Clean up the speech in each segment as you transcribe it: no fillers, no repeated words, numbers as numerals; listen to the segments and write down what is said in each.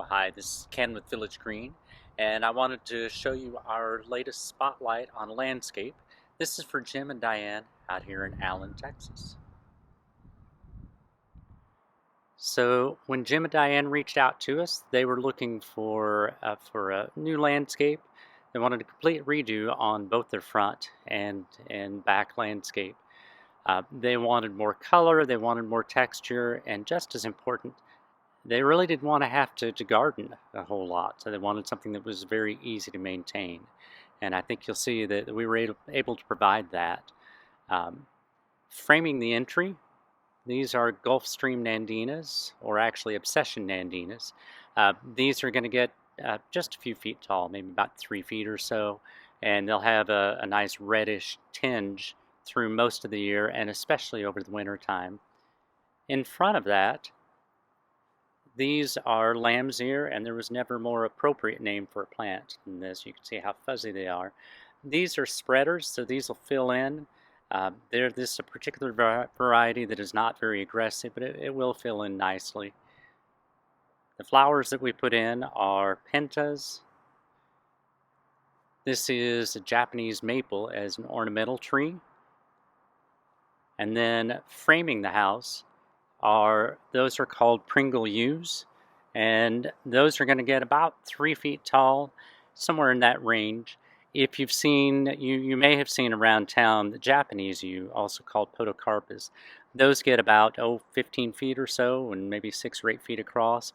Hi, this is Ken with Village Green, and I wanted to show you our latest spotlight on landscape. This is for Jim and Dianne out here in Allen, Texas. So when Jim and Dianne reached out to us, they were looking for a new landscape. They wanted a complete redo on both their front and back landscape. They wanted more color, they wanted more texture, and just as important, they really didn't want to have to garden a whole lot, so they wanted something that was very easy to maintain. And I think you'll see that we were able to provide that. Framing the entry, these are Gulfstream Nandinas, or actually Obsession Nandinas. These are going to get just a few feet tall, maybe about 3 feet or so, and they'll have a nice reddish tinge through most of the year, and especially over the winter time. In front of that, these are lamb's ear, and there was never a more appropriate name for a plant than this. You can see how fuzzy they are. These are spreaders, so these will fill in. This is a particular variety that is not very aggressive, but it will fill in nicely. The flowers that we put in are pentas. This is a Japanese maple as an ornamental tree. And then framing the house, those are called Pringle Yews, and those are going to get about 3 feet tall, somewhere in that range. If you've seen, you may have seen around town the Japanese yew, also called podocarpus. Those get about 15 feet or so, and maybe 6 or 8 feet across.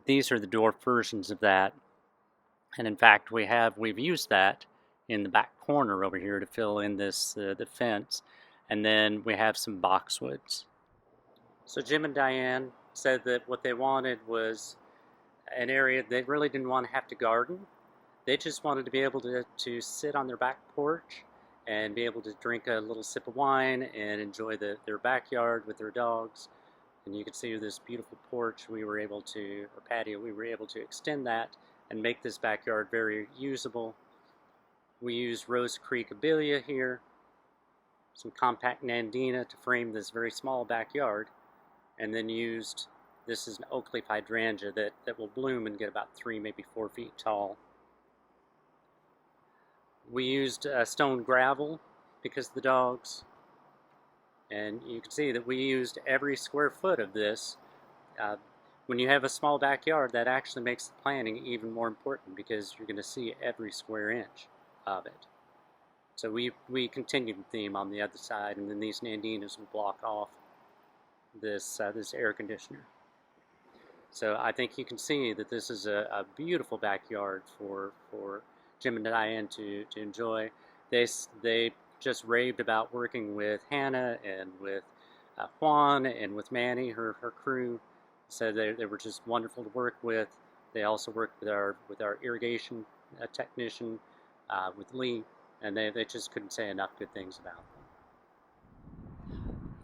These are the dwarf versions of that, and in fact we've used that in the back corner over here to fill in this the fence, and then we have some boxwoods. So Jim and Dianne said that what they wanted was an area they really didn't want to have to garden. They just wanted to be able to sit on their back porch and be able to drink a little sip of wine and enjoy their backyard with their dogs. And you can see this beautiful porch or patio, we were able to extend that and make this backyard very usable. We used Rose Creek Abelia here, some compact Nandina to frame this very small backyard, and then this is an oak leaf hydrangea that will bloom and get about 3, maybe 4 feet tall. We used stone gravel because of the dogs, and you can see that we used every square foot of this. When you have a small backyard, that actually makes the planting even more important because you're going to see every square inch of it. So we continued the theme on the other side, and then these Nandinas will block off this air conditioner. So I think you can see that this is a beautiful backyard for Jim and Dianne to enjoy. They just raved about working with Hannah and with Juan and with Manny, her crew. So they were just wonderful to work with. They also worked with our irrigation technician, with Lee, and they just couldn't say enough good things about them.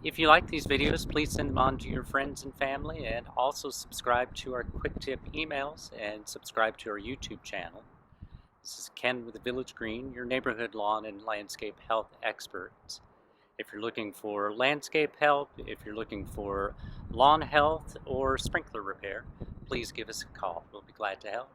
If you like these videos, please send them on to your friends and family, and also subscribe to our quick tip emails and subscribe to our YouTube channel. This is Ken with the Village Green, your neighborhood lawn and landscape health experts. If you're looking for landscape help, if you're looking for lawn health or sprinkler repair, please give us a call. We'll be glad to help.